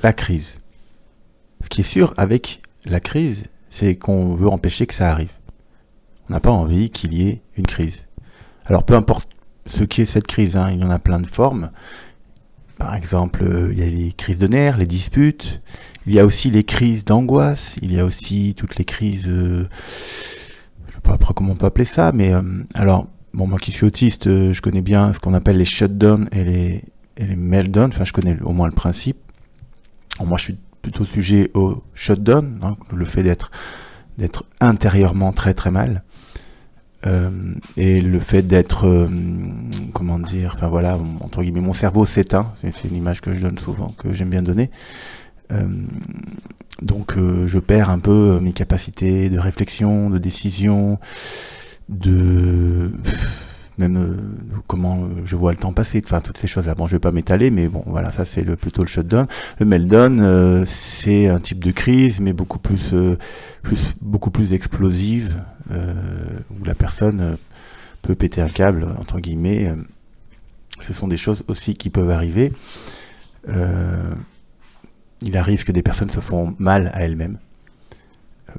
la crise. Ce qui est sûr avec la crise, c'est qu'on veut empêcher que ça arrive. On n'a pas envie qu'il y ait une crise. Alors peu importe ce qu'est cette crise, hein, il y en a plein de formes. Par exemple, il y a les crises de nerfs, les disputes, il y a aussi les crises d'angoisse, il y a aussi toutes les crises, je sais pas après comment on peut appeler ça, mais alors, bon, moi qui suis autiste, je connais bien ce qu'on appelle les shutdowns et les meltdowns, enfin je connais au moins le principe. Alors, moi je suis plutôt sujet au shutdown, hein, le fait d'être intérieurement très très mal. Et le fait d'être, comment dire, enfin voilà, entre guillemets, mon cerveau s'éteint, c'est une image que je donne souvent, que j'aime bien donner. Donc je perds un peu mes capacités de réflexion, de décision, de comment je vois le temps passer, enfin toutes ces choses-là. Bon, je vais pas m'étaler, mais bon, voilà, ça c'est plutôt le shutdown. Le meltdown, c'est un type de crise, mais beaucoup plus explosive, où la personne peut péter un câble, entre guillemets. Ce sont des choses aussi qui peuvent arriver. Il arrive que des personnes se font mal à elles-mêmes,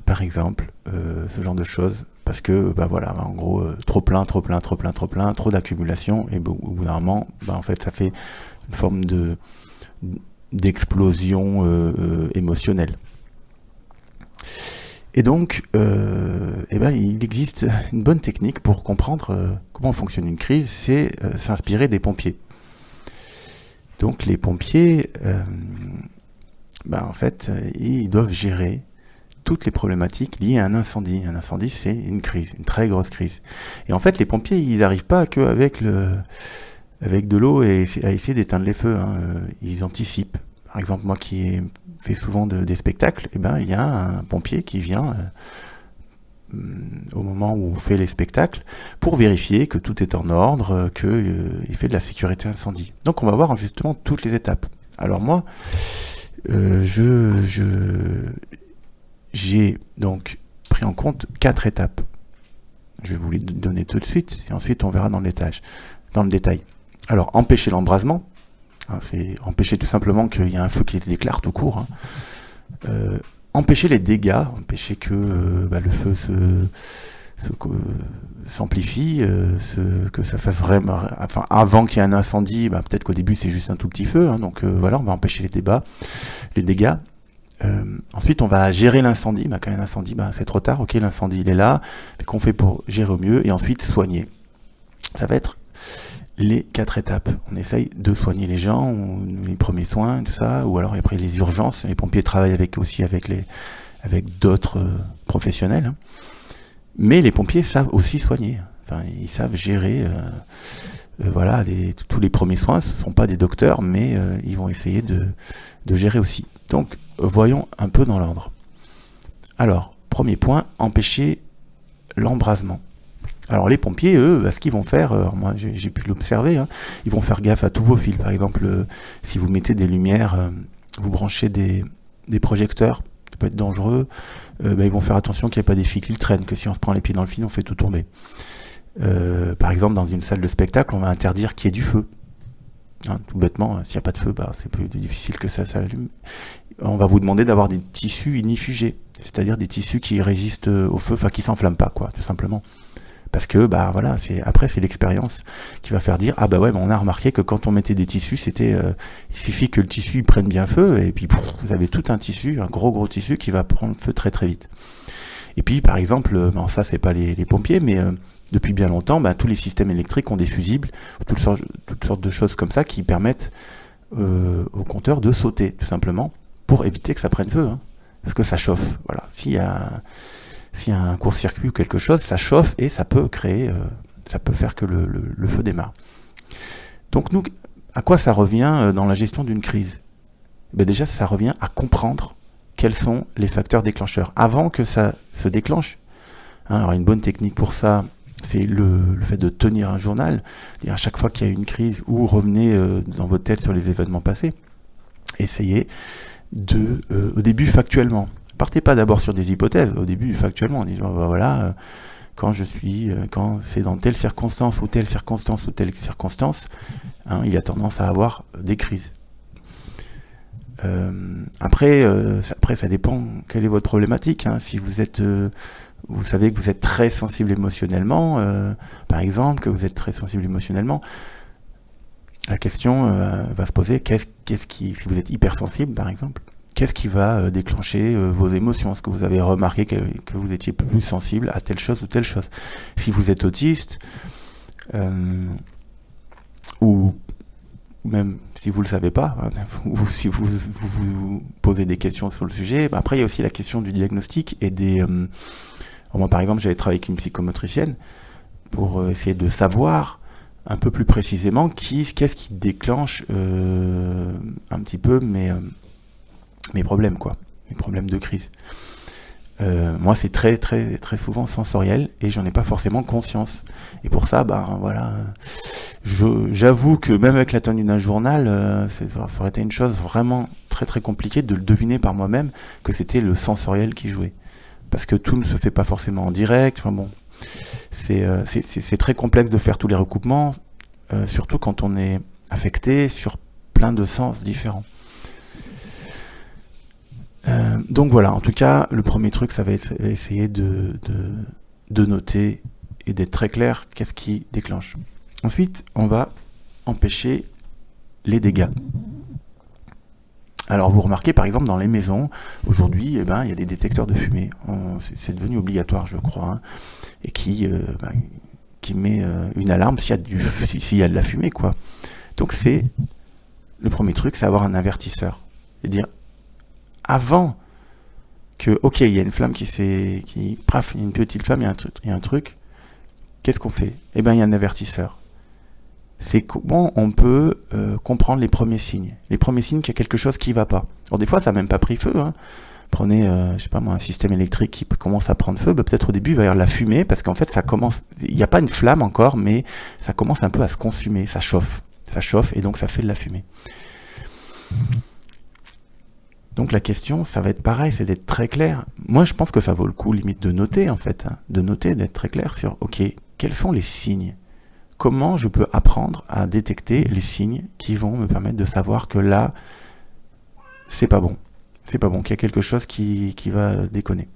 par exemple, ce genre de choses. Parce que, bah voilà, en gros, trop plein, trop d'accumulation, et au bout d'un moment, bah en fait, ça fait une forme d'explosion émotionnelle. Et donc, il existe une bonne technique pour comprendre comment fonctionne une crise, c'est s'inspirer des pompiers. Donc, les pompiers, en fait, ils doivent gérer toutes les problématiques liées à un incendie. Un incendie, c'est une crise, une très grosse crise. Et en fait, les pompiers, ils n'arrivent pas qu'avec avec de l'eau et à essayer d'éteindre les feux. Hein. Ils anticipent. Par exemple, moi qui fais souvent des spectacles, il y a un pompier qui vient au moment où on fait les spectacles pour vérifier que tout est en ordre, qu'il fait de la sécurité incendie. Donc on va voir justement toutes les étapes. Alors moi, j'ai donc pris en compte 4 étapes. Je vais vous les donner tout de suite, et ensuite on verra dans le détail. Alors, empêcher l'embrasement, hein, c'est empêcher tout simplement qu'il y ait un feu qui se déclare tout court. Hein. Empêcher les dégâts, empêcher que le feu s'amplifie, que ça fasse vraiment... Enfin, avant qu'il y ait un incendie, peut-être qu'au début c'est juste un tout petit feu, hein, donc voilà, on va empêcher les dégâts. Ensuite, on va gérer l'incendie. Quand il y a un incendie, c'est trop tard. Ok, l'incendie il est là. Mais qu'on fait pour gérer au mieux et ensuite soigner. Ça va être les 4 étapes. On essaye de soigner les gens, les premiers soins, tout ça, ou alors après les urgences. Les pompiers travaillent aussi avec d'autres professionnels. Hein. Mais les pompiers savent aussi soigner. Enfin, ils savent gérer. Tous les premiers soins. Ce ne sont pas des docteurs, mais ils vont essayer de gérer aussi. Donc, voyons un peu dans l'ordre. Alors, premier point, empêcher l'embrasement. Alors, les pompiers, eux, ce qu'ils vont faire, moi j'ai pu l'observer, hein, ils vont faire gaffe à tous vos fils. Par exemple, si vous mettez des lumières, vous branchez des projecteurs, ça peut être dangereux, ils vont faire attention qu'il n'y ait pas des fils qui traînent, que si on se prend les pieds dans le fil, on fait tout tomber. Par exemple, dans une salle de spectacle, on va interdire qu'il y ait du feu. Hein, tout bêtement, s'il n'y a pas de feu, c'est plus difficile que ça s'allume. On va vous demander d'avoir des tissus inifugés, c'est-à-dire des tissus qui résistent au feu, enfin qui s'enflamment pas, quoi, tout simplement. Parce que c'est l'expérience qui va faire dire on a remarqué que quand on mettait des tissus, il suffit que le tissu prenne bien feu et puis vous avez tout un tissu, un gros tissu qui va prendre feu très très vite. Et puis par exemple, ça c'est pas les pompiers, mais depuis bien longtemps, tous les systèmes électriques ont des fusibles, toutes sortes de choses comme ça qui permettent au compteur de sauter, tout simplement, pour éviter que ça prenne feu, hein, parce que ça chauffe. Voilà. S'il y a un court-circuit ou quelque chose, ça chauffe et ça peut faire que le feu démarre. Donc nous, à quoi ça revient dans la gestion d'une crise ? Déjà, ça revient à comprendre quels sont les facteurs déclencheurs avant que ça se déclenche. Hein, alors une bonne technique pour ça, c'est le fait de tenir un journal. Et à chaque fois qu'il y a une crise, ou revenez dans votre tête sur les événements passés. Essayez au début factuellement. Partez pas d'abord sur des hypothèses, au début factuellement, en disant quand c'est dans telle circonstance ou telle circonstance, hein, il y a tendance à avoir des crises. Après, ça dépend quelle est votre problématique. Hein. Si vous êtes, vous savez que vous êtes très sensible émotionnellement, par exemple, que vous êtes très sensible émotionnellement, la question va se poser si vous êtes hypersensible, par exemple, qu'est-ce qui va déclencher vos émotions? Est-ce que vous avez remarqué que vous étiez plus sensible à telle chose ou telle chose? Si vous êtes autiste, ou même si vous ne le savez pas, hein, ou si vous posez des questions sur le sujet, après il y a aussi la question du diagnostic et des... moi par exemple j'avais travaillé avec une psychomotricienne pour essayer de savoir un peu plus précisément qu'est-ce qui déclenche un petit peu mes problèmes, quoi, mes problèmes de crise. Moi c'est très très très souvent sensoriel et j'en ai pas forcément conscience. Et pour ça, voilà, j'avoue que même avec la tenue d'un journal, ça aurait été une chose vraiment très très compliquée de le deviner par moi-même que c'était le sensoriel qui jouait. Parce que tout ne se fait pas forcément en direct. Enfin bon, c'est très complexe de faire tous les recoupements, surtout quand on est affecté sur plein de sens différents. Donc voilà, en tout cas, le premier truc, ça va être essayer de noter et d'être très clair qu'est-ce qui déclenche. Ensuite, on va empêcher les dégâts. Alors vous remarquez par exemple dans les maisons, aujourd'hui, il y a des détecteurs de fumée. C'est devenu obligatoire, je crois, hein, et qui met une alarme s'il y a de la fumée, quoi. Donc c'est le premier truc, c'est avoir un avertisseur. C'est-à-dire, avant que, ok, il y a une flamme paf, il y a une petite flamme, il y a un truc, qu'est-ce qu'on fait? Il y a un avertisseur. C'est comment on peut comprendre les premiers signes. Les premiers signes qu'il y a quelque chose qui ne va pas. Alors des fois, ça n'a même pas pris feu. Hein. Prenez, je sais pas moi, un système électrique qui commence à prendre feu. Peut-être au début, il va y avoir de la fumée, parce qu'en fait, ça commence... Il n'y a pas une flamme encore, mais ça commence un peu à se consumer. Ça chauffe. Ça chauffe, et donc ça fait de la fumée. Donc la question, ça va être pareil, c'est d'être très clair. Moi, je pense que ça vaut le coup, limite, de noter, en fait. Hein, de noter, d'être très clair sur, ok, quels sont les signes? Comment je peux apprendre à détecter les signes qui vont me permettre de savoir que là, c'est pas bon. C'est pas bon, qu'il y a quelque chose qui va déconner.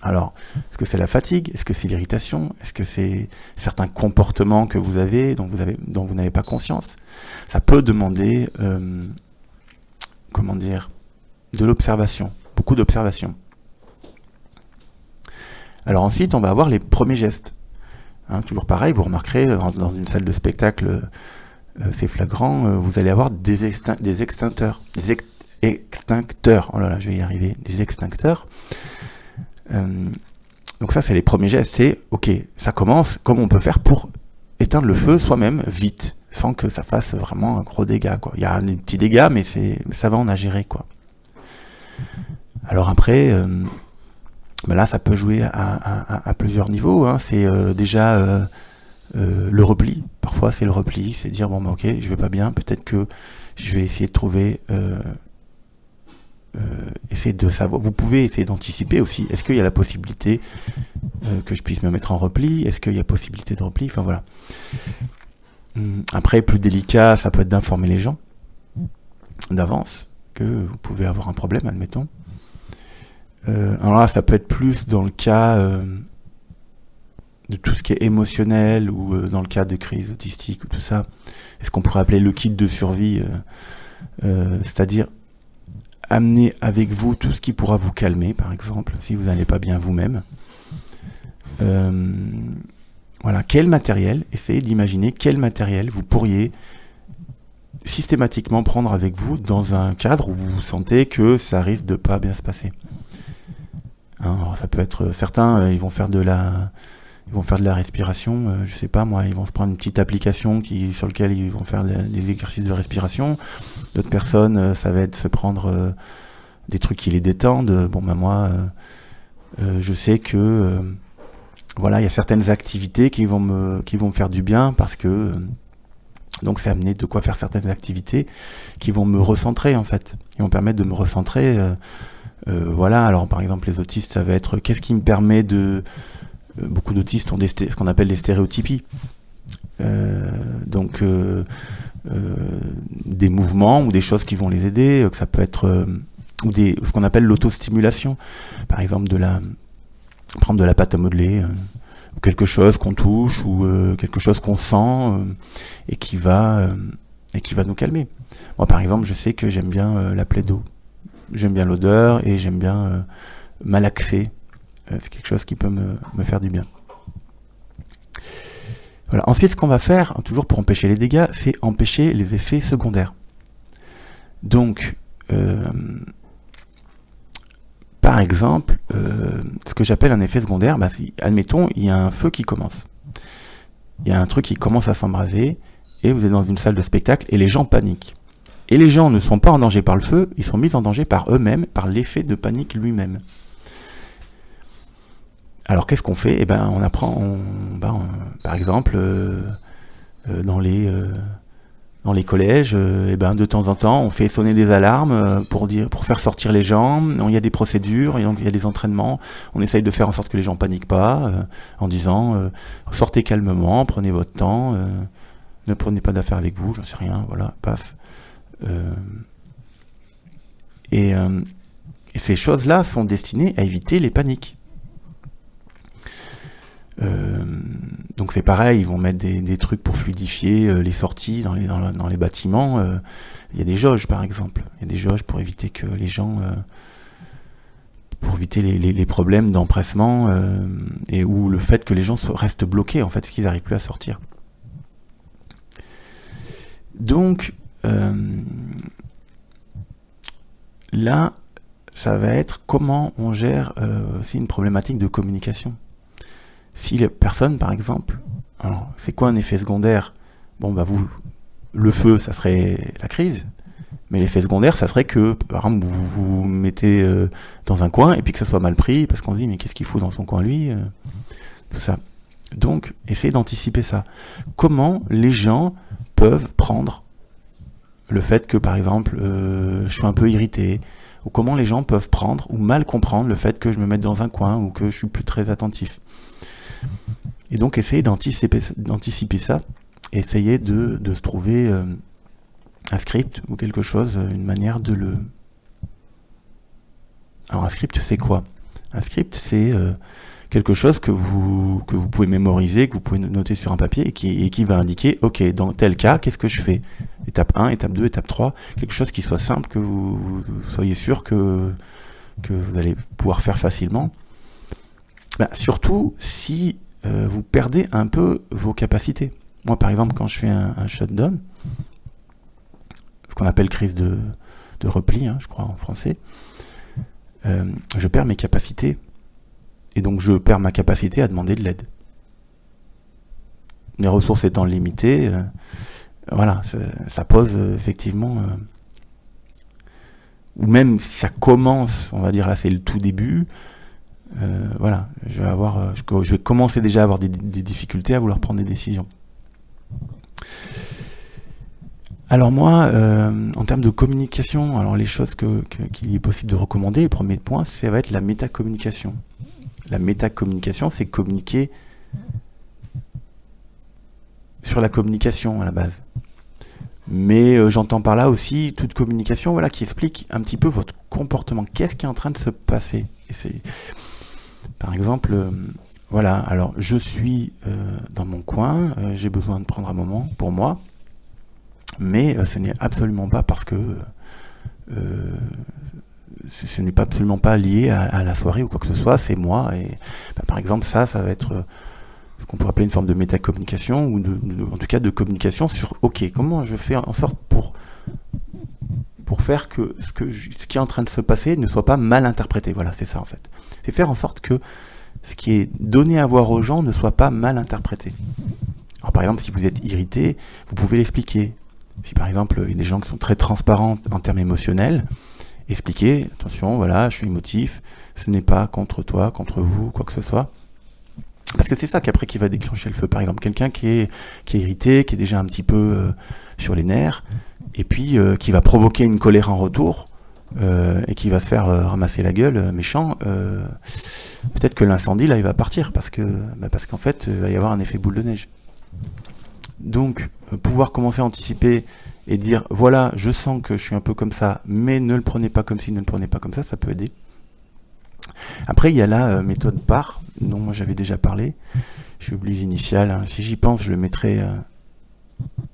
Alors, est-ce que c'est la fatigue? Est-ce que c'est l'irritation? Est-ce que c'est certains comportements que vous avez, dont vous n'avez pas conscience? Ça peut demander, comment dire, de l'observation, beaucoup d'observation. Alors ensuite, on va avoir les premiers gestes. Hein, toujours pareil, vous remarquerez, dans une salle de spectacle, c'est flagrant, vous allez avoir des extincteurs. Oh là là, je vais y arriver. Des extincteurs. Donc ça, c'est les premiers gestes. C'est, ok, ça commence, comment on peut faire pour éteindre le feu soi-même, vite, sans que ça fasse vraiment un gros dégât, quoi. Il y a des petits dégâts, mais ça va, on a géré, quoi. Alors après... là, ça peut jouer à plusieurs niveaux. Hein. C'est déjà le repli. Parfois, c'est le repli. C'est dire, bon, ok, je vais pas bien. Peut-être que je vais essayer de trouver... essayer de savoir... Vous pouvez essayer d'anticiper aussi. Est-ce qu'il y a la possibilité que je puisse me mettre en repli? Est-ce qu'il y a possibilité de repli? Enfin, voilà. Après, plus délicat, ça peut être d'informer les gens d'avance que vous pouvez avoir un problème, admettons. Alors là, ça peut être plus dans le cas de tout ce qui est émotionnel ou dans le cas de crise autistique ou tout ça. Est-ce qu'on pourrait appeler le kit de survie, c'est-à-dire amener avec vous tout ce qui pourra vous calmer, par exemple, si vous n'allez pas bien vous-même. Voilà, quel matériel, essayez d'imaginer quel matériel vous pourriez systématiquement prendre avec vous dans un cadre où vous sentez que ça risque de pas bien se passer. Alors, ça peut être certains, ils vont faire de la respiration, je sais pas moi, ils vont se prendre une petite application sur laquelle ils vont faire des exercices de respiration. D'autres personnes, ça va être se prendre des trucs qui les détendent. Bon ben moi, je sais que voilà, il y a certaines activités qui vont me faire du bien parce que donc c'est amener de quoi faire certaines activités qui vont me recentrer en fait, qui vont permettre de me recentrer. Voilà, alors par exemple les autistes, ça va être qu'est-ce qui me permet de... beaucoup d'autistes ont ce qu'on appelle des stéréotypies. Donc des mouvements ou des choses qui vont les aider, que ça peut être ce qu'on appelle l'autostimulation, par exemple prendre de la pâte à modeler, ou quelque chose qu'on touche ou quelque chose qu'on sent et qui va nous calmer. Moi par exemple je sais que j'aime bien la Play-Doh, j'aime bien l'odeur et j'aime bien malaxer, c'est quelque chose qui peut me faire du bien. Voilà. Ensuite, ce qu'on va faire, toujours pour empêcher les dégâts, c'est empêcher les effets secondaires. Donc, par exemple, ce que j'appelle un effet secondaire, admettons, il y a un feu qui commence. Il y a un truc qui commence à s'embraser, et vous êtes dans une salle de spectacle, et les gens paniquent. Et les gens ne sont pas en danger par le feu, ils sont mis en danger par eux-mêmes, par l'effet de panique lui-même. Alors qu'est-ce qu'on fait ? On apprend, par exemple, dans les collèges, de temps en temps, on fait sonner des alarmes pour faire sortir les gens. Il y a des procédures, il y a des entraînements. On essaye de faire en sorte que les gens paniquent pas, en disant sortez calmement, prenez votre temps, ne prenez pas d'affaires avec vous, j'en sais rien, voilà, paf. Et ces choses-là sont destinées à éviter les paniques. Donc c'est pareil, ils vont mettre des trucs pour fluidifier les sorties dans les bâtiments. Il y a des jauges par exemple, il y a des jauges pour éviter que les gens, pour éviter les problèmes d'empressement et ou le fait que les gens restent bloqués en fait, qu'ils n'arrivent plus à sortir. Donc là, ça va être comment on gère aussi une problématique de communication. Si les personnes, par exemple, alors c'est quoi un effet secondaire ? Le feu, ça serait la crise, mais l'effet secondaire, ça serait que, par exemple, vous mettez dans un coin et puis que ça soit mal pris, parce qu'on se dit, mais qu'est-ce qu'il fout dans son coin, lui ? Tout ça. Donc, essayez d'anticiper ça. Comment les gens peuvent prendre le fait que, par exemple, je suis un peu irrité, ou comment les gens peuvent prendre ou mal comprendre le fait que je me mette dans un coin ou que je suis plus très attentif. Et donc essayer d'anticiper ça, essayer de se trouver un script ou quelque chose, une manière de le... Alors un script c'est quoi ? Un script c'est quelque chose que vous pouvez mémoriser, que vous pouvez noter sur un papier et qui va indiquer, ok, dans tel cas, qu'est-ce que je fais ? Étape 1, étape 2, étape 3, quelque chose qui soit simple, que vous soyez sûr que vous allez pouvoir faire facilement. Surtout si vous perdez un peu vos capacités. Moi par exemple quand je fais un shutdown, ce qu'on appelle crise de repli, je crois en français, je perds mes capacités et donc je perds ma capacité à demander de l'aide. Les ressources étant limitées, voilà, ça pose effectivement ou même si ça commence, on va dire là c'est le tout début, voilà, je vais commencer déjà à avoir des difficultés à vouloir prendre des décisions. Alors moi, en termes de communication, alors les choses qu'il est possible de recommander, le premier point, ça va être la métacommunication. La métacommunication, c'est communiquer sur la communication à la base. Mais j'entends par là aussi toute communication, voilà, qui explique un petit peu votre comportement. Qu'est-ce qui est en train de se passer ? Et c'est... Par exemple, voilà, alors je suis dans mon coin, j'ai besoin de prendre un moment pour moi, mais ce n'est absolument pas parce que ce n'est pas absolument pas lié à la soirée ou quoi que ce soit, c'est moi. Et par exemple, ça va être ce qu'on pourrait appeler une forme de métacommunication ou en tout cas de communication sur ok, comment je fais en sorte pour faire que ce qui est en train de se passer ne soit pas mal interprété. Voilà, c'est ça en fait. C'est faire en sorte que ce qui est donné à voir aux gens ne soit pas mal interprété. Alors par exemple, si vous êtes irrité, vous pouvez l'expliquer. Si par exemple, il y a des gens qui sont très transparents en termes émotionnels, expliquer, attention, voilà, je suis émotif, ce n'est pas contre toi, contre vous, quoi que ce soit. Parce que c'est ça qu'après qui va déclencher le feu. Par exemple, quelqu'un qui est irrité, qui est déjà un petit peu sur les nerfs, et puis qui va provoquer une colère en retour, et qui va se faire ramasser la gueule, méchant, peut-être que l'incendie, là, il va partir, parce qu'en fait, il va y avoir un effet boule de neige. Donc, pouvoir commencer à anticiper et dire, voilà, je sens que je suis un peu comme ça, mais ne le prenez pas comme ci, ne le prenez pas comme ça peut aider. Après, il y a la méthode PAR, dont moi j'avais déjà parlé. J'ai oublié l'initiale. Hein. Si j'y pense, je mettrai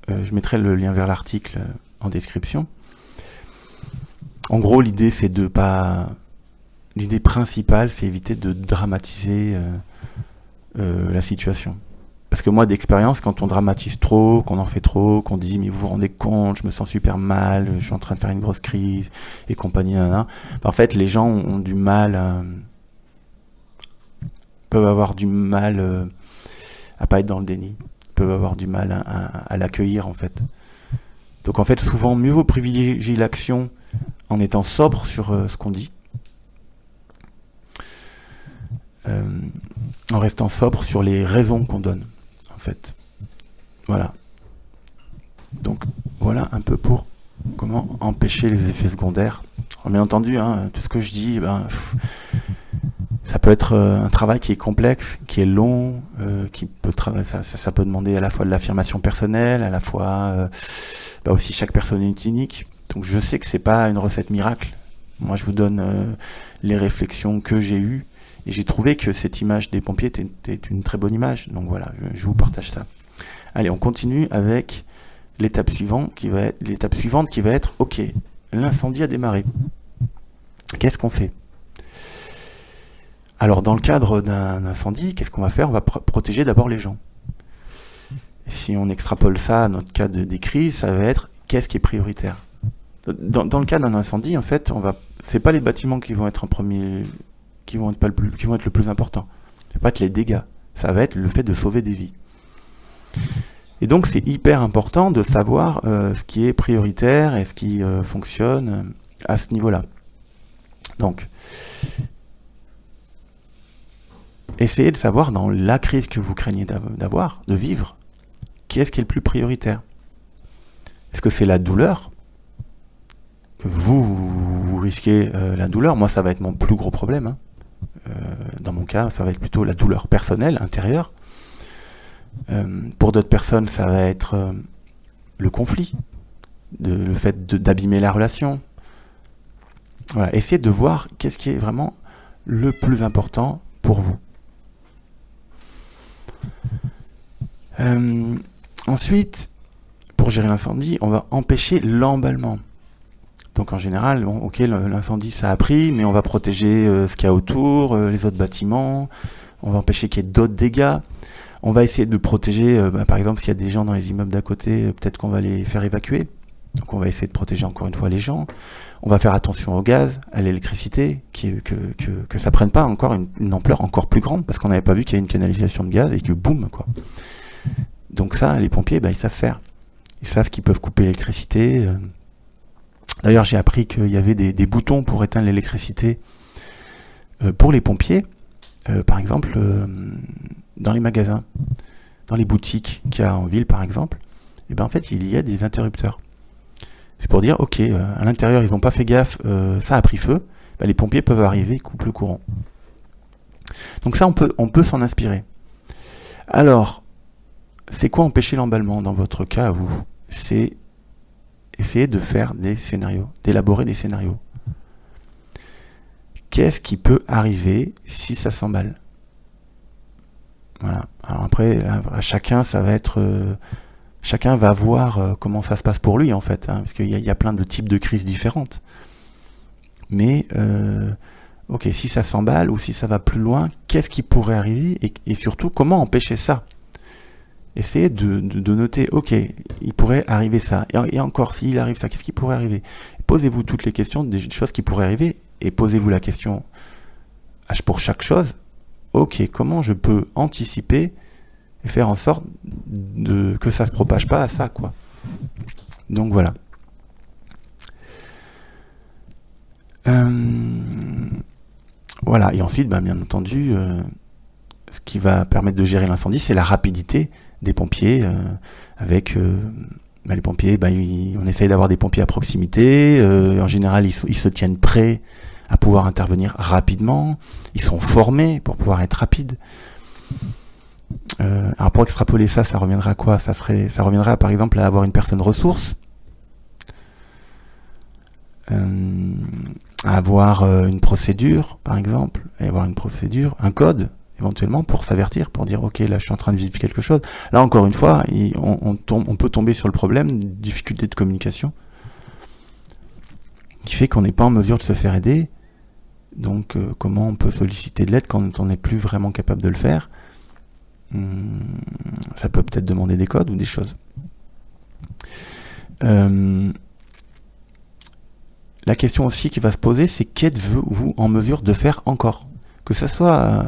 le lien vers l'article en description. En gros, l'idée, c'est de pas... L'idée principale, c'est éviter de dramatiser la situation. Parce que moi, d'expérience, quand on dramatise trop, qu'on en fait trop, qu'on dit « mais vous vous rendez compte, je me sens super mal, je suis en train de faire une grosse crise, et compagnie, en fait, les gens ont du mal, peuvent avoir du mal à pas être dans le déni, peuvent avoir du mal à l'accueillir, en fait. Donc, en fait, souvent, mieux vaut privilégier l'action en étant sobre sur ce qu'on dit, en restant sobre sur les raisons qu'on donne, en fait. Voilà. Donc, voilà un peu pour comment empêcher les effets secondaires. Alors, bien entendu, hein, tout ce que je dis, ça peut être un travail qui est complexe, qui est long, qui peut ça peut demander à la fois de l'affirmation personnelle, à la fois aussi chaque personne est unique. Donc, je sais que c'est pas une recette miracle. Moi, je vous donne les réflexions que j'ai eues. Et j'ai trouvé que cette image des pompiers était une très bonne image. Donc voilà, je vous partage ça. Allez, on continue avec l'étape suivante qui va être, ok, l'incendie a démarré. Qu'est-ce qu'on fait? Alors, dans le cadre d'un incendie, qu'est-ce qu'on va faire? On va protéger d'abord les gens. Et si on extrapole ça à notre cas des crises, ça va être, qu'est-ce qui est prioritaire? Dans le cas d'un incendie, en fait, c'est pas les bâtiments qui vont être en premier... qui vont être le plus important. Ça va pas être les dégâts, ça va être le fait de sauver des vies. Et donc c'est hyper important de savoir ce qui est prioritaire et ce qui fonctionne à ce niveau-là. Donc, essayez de savoir dans la crise que vous craignez de vivre, qu'est-ce qui est le plus prioritaire. Est-ce que c'est la douleur? Que vous risquez la douleur? Moi, ça va être mon plus gros problème, hein. Dans mon cas, ça va être plutôt la douleur personnelle, intérieure. Pour d'autres personnes, ça va être le conflit, le fait d'abîmer la relation. Voilà, essayez de voir qu'est-ce qui est vraiment le plus important pour vous. Ensuite, pour gérer l'incendie, on va empêcher l'emballement. Donc en général, ok, l'incendie ça a pris, mais on va protéger ce qu'il y a autour, les autres bâtiments, on va empêcher qu'il y ait d'autres dégâts, on va essayer de protéger, par exemple s'il y a des gens dans les immeubles d'à côté, peut-être qu'on va les faire évacuer, donc on va essayer de protéger encore une fois les gens, on va faire attention au gaz, à l'électricité, que ça prenne pas encore une ampleur encore plus grande, parce qu'on n'avait pas vu qu'il y a une canalisation de gaz et que boum, quoi. Donc ça, les pompiers, ils savent faire, ils savent qu'ils peuvent couper l'électricité. D'ailleurs, j'ai appris qu'il y avait des boutons pour éteindre l'électricité pour les pompiers, par exemple, dans les magasins, dans les boutiques qu'il y a en ville, par exemple. Et en fait, il y a des interrupteurs. C'est pour dire, ok, à l'intérieur, ils n'ont pas fait gaffe, ça a pris feu, les pompiers peuvent arriver, coupent le courant. Donc ça, on peut s'en inspirer. Alors, c'est quoi empêcher l'emballement dans votre cas, vous? C'est essayer de faire des scénarios, d'élaborer des scénarios. Qu'est-ce qui peut arriver si ça s'emballe? Voilà. Alors après, là, à chacun, ça va être... chacun va voir comment ça se passe pour lui, en fait, hein, parce qu'il y a plein de types de crises différentes. Mais, ok, si ça s'emballe ou si ça va plus loin, qu'est-ce qui pourrait arriver et surtout, comment empêcher ça? Essayez de noter, ok, il pourrait arriver ça. Et encore, s'il arrive ça, qu'est-ce qui pourrait arriver? Posez-vous toutes les questions des choses qui pourraient arriver et posez-vous la question pour chaque chose. Ok, comment je peux anticiper et faire en sorte que ça ne se propage pas à ça, quoi. Donc voilà. Voilà, et ensuite, bien entendu, ce qui va permettre de gérer l'incendie, c'est la rapidité des pompiers, avec les pompiers, on essaye d'avoir des pompiers à proximité, en général ils se tiennent prêts à pouvoir intervenir rapidement, ils sont formés pour pouvoir être rapides. Alors pour extrapoler ça, ça reviendrait à quoi? Ça reviendrait par exemple à avoir une personne ressource, à avoir une procédure, par exemple, et avoir une procédure, un code, éventuellement, pour s'avertir, pour dire, ok, là, je suis en train de vivre quelque chose. Là, encore une fois, on peut tomber sur le problème, difficulté de communication, qui fait qu'on n'est pas en mesure de se faire aider. Donc, comment on peut solliciter de l'aide quand on n'est plus vraiment capable de le faire? Ça peut peut-être demander des codes ou des choses. La question aussi qui va se poser, c'est qu'êtes-vous en mesure de faire encore? Que ce soit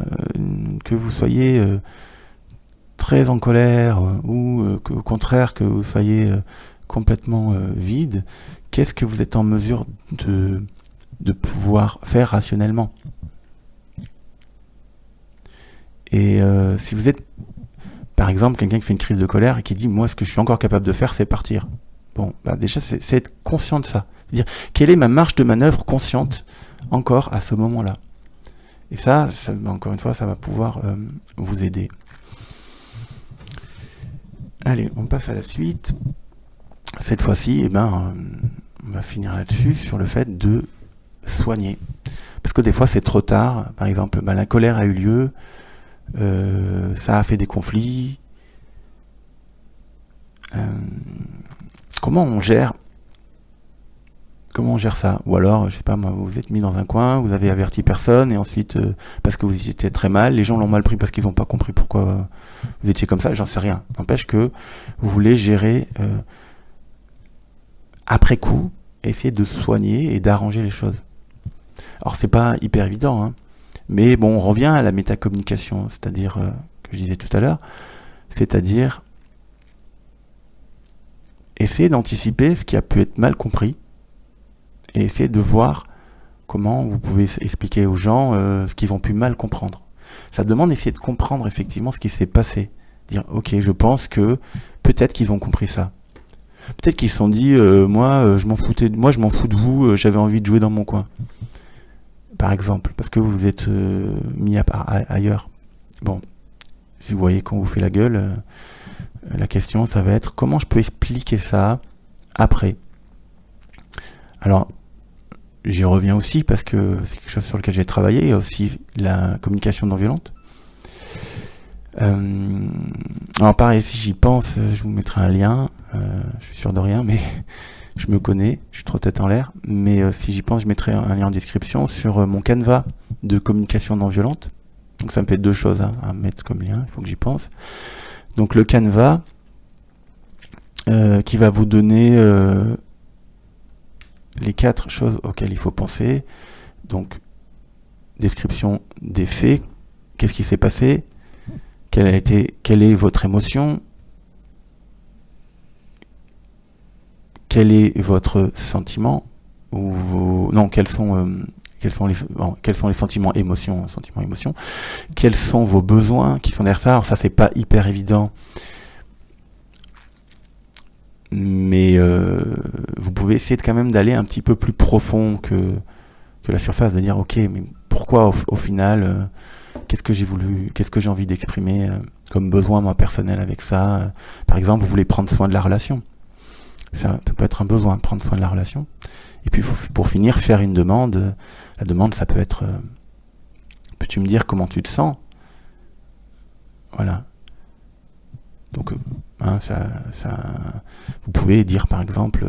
que vous soyez très en colère ou au contraire que vous soyez complètement vide, qu'est-ce que vous êtes en mesure de pouvoir faire rationnellement? Et si vous êtes, par exemple, quelqu'un qui fait une crise de colère et qui dit « Moi, ce que je suis encore capable de faire, c'est partir ». Bon, bah déjà, c'est être conscient de ça. C'est-à-dire, quelle est ma marge de manœuvre consciente encore à ce moment-là? Et ça, encore une fois, ça va pouvoir vous aider. Allez, on passe à la suite. Cette fois-ci, on va finir là-dessus, sur le fait de soigner. Parce que des fois, c'est trop tard. Par exemple, la colère a eu lieu, ça a fait des conflits. Comment on gère ça? Ou alors, je sais pas moi, vous vous êtes mis dans un coin, vous avez averti personne, et ensuite, parce que vous étiez très mal, les gens l'ont mal pris parce qu'ils n'ont pas compris pourquoi vous étiez comme ça, j'en sais rien. N'empêche que vous voulez gérer après coup, essayer de soigner et d'arranger les choses. Alors c'est pas hyper évident, hein, mais bon, on revient à la métacommunication, c'est-à-dire, que je disais tout à l'heure, c'est-à-dire essayer d'anticiper ce qui a pu être mal compris, et essayer de voir comment vous pouvez expliquer aux gens ce qu'ils ont pu mal comprendre. Ça demande d'essayer de comprendre effectivement ce qui s'est passé. Dire, ok, je pense que peut-être qu'ils ont compris ça. Peut-être qu'ils se sont dit, moi je m'en fous de vous, j'avais envie de jouer dans mon coin. Par exemple, parce que vous vous êtes mis ailleurs. Bon, si vous voyez qu'on vous fait la gueule, la question ça va être comment je peux expliquer ça après. Alors, j'y reviens aussi parce que c'est quelque chose sur lequel j'ai travaillé. Il y a aussi la communication non violente. Alors pareil, si j'y pense, je vous mettrai un lien. Je suis sûr de rien, mais je me connais, je suis trop tête en l'air. Mais si j'y pense, je mettrai un lien en description sur mon canevas de communication non violente. Donc ça me fait deux choses à mettre comme lien, il faut que j'y pense. Donc le canevas qui va vous donner les 4 choses auxquelles il faut penser. Donc, description des faits, qu'est-ce qui s'est passé, quelle est votre émotion, quel est votre sentiment, quels sont les sentiments, émotions, quels sont vos besoins qui sont derrière ça. Alors ça, c'est pas hyper évident, mais vous pouvez essayer quand même d'aller un petit peu plus profond que la surface, de dire ok, mais pourquoi au final, qu'est-ce que j'ai envie d'exprimer comme besoin moi personnel avec ça. Par exemple, vous voulez prendre soin de la relation, ça peut être un besoin, prendre soin de la relation. Et puis pour finir, faire une demande. La demande, ça peut être peux-tu me dire comment tu te sens? Voilà. Donc vous pouvez dire par exemple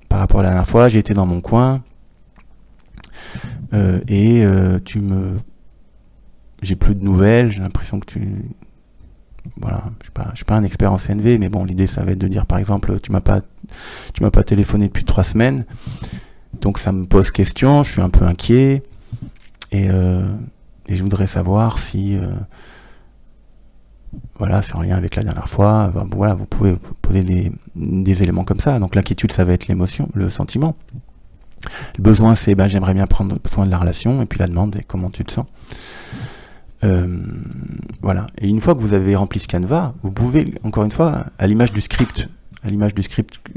par rapport à la dernière fois, j'ai été dans mon coin et j'ai plus de nouvelles, j'ai l'impression que voilà, je suis pas un expert en CNV, mais bon, l'idée ça va être de dire par exemple tu m'as pas téléphoné depuis 3 semaines, donc ça me pose question, je suis un peu inquiet et je voudrais savoir si c'est en lien avec la dernière fois. Vous pouvez poser des éléments comme ça. Donc l'inquiétude, ça va être l'émotion, le sentiment. Le besoin, c'est j'aimerais bien prendre soin de la relation. Et puis la demande, comment tu te sens. Voilà. Et une fois que vous avez rempli ce canevas, vous pouvez, encore une fois, à l'image du script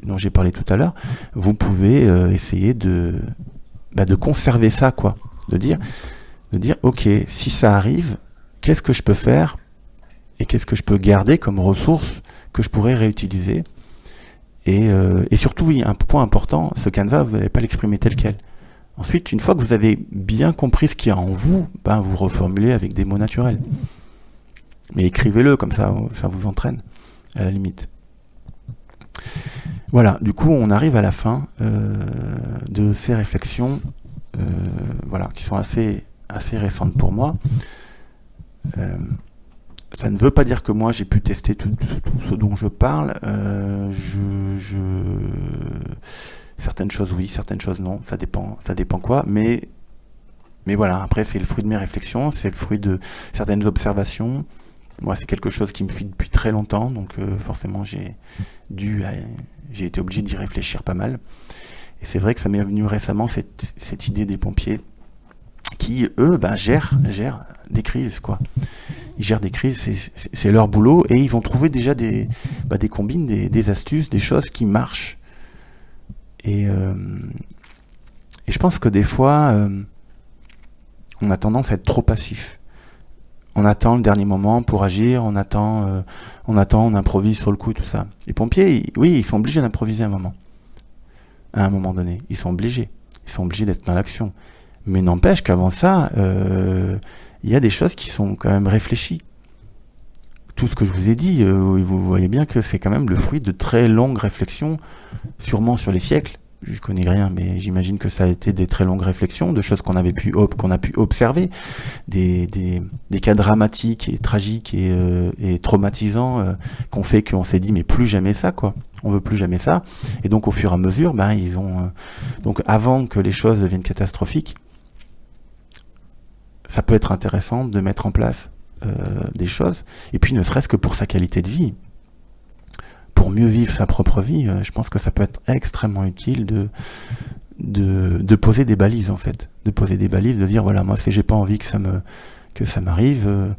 dont j'ai parlé tout à l'heure, vous pouvez essayer de conserver ça, de dire ok, si ça arrive, qu'est-ce que je peux faire et qu'est-ce que je peux garder comme ressource que je pourrais réutiliser. Et surtout, oui, un point important, ce canevas, vous n'allez pas l'exprimer tel quel. Ensuite, une fois que vous avez bien compris ce qu'il y a en vous, ben vous reformulez avec des mots naturels. Mais écrivez-le, comme ça vous entraîne, à la limite. Voilà, du coup, on arrive à la fin de ces réflexions, voilà, qui sont assez récentes pour moi. Ça ne veut pas dire que moi j'ai pu tester tout ce dont je parle. Certaines choses oui, certaines choses non. Ça dépend quoi. Mais voilà, après c'est le fruit de mes réflexions, c'est le fruit de certaines observations. Moi c'est quelque chose qui me suit depuis très longtemps, donc forcément j'ai été obligé d'y réfléchir pas mal. Et c'est vrai que ça m'est venu récemment cette idée des pompiers qui, eux, gèrent des crises, quoi. Ils gèrent des crises, c'est leur boulot, et ils vont trouver déjà des combines, des astuces, des choses qui marchent. Et je pense que des fois, on a tendance à être trop passif. On attend le dernier moment pour agir, on improvise sur le coup, tout ça. Les pompiers, ils sont obligés d'improviser à un moment donné. Ils sont obligés d'être dans l'action. Mais n'empêche qu'avant ça, il y a des choses qui sont quand même réfléchies. Tout ce que je vous ai dit, vous voyez bien que c'est quand même le fruit de très longues réflexions, sûrement sur les siècles. Je connais rien, mais j'imagine que ça a été des très longues réflexions, de choses qu'on a pu observer, des cas dramatiques et tragiques et traumatisants qu'on fait qu'on s'est dit mais plus jamais ça, quoi. On veut plus jamais ça. Et donc au fur et à mesure, ils ont donc avant que les choses deviennent catastrophiques, ça peut être intéressant de mettre en place des choses, et puis ne serait-ce que pour sa qualité de vie, pour mieux vivre sa propre vie, je pense que ça peut être extrêmement utile de poser des balises, en fait, de dire voilà, moi j'ai pas envie que ça m'arrive,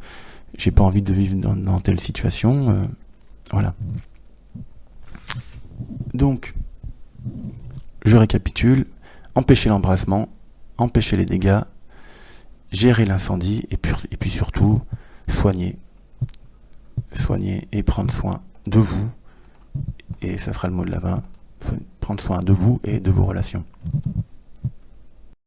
j'ai pas envie de vivre dans telle situation, voilà. Donc je récapitule: empêcher l'embrasement, empêcher les dégâts, gérer l'incendie, et puis surtout soigner et prendre soin de vous, et ça sera le mot de la fin, prendre soin de vous et de vos relations.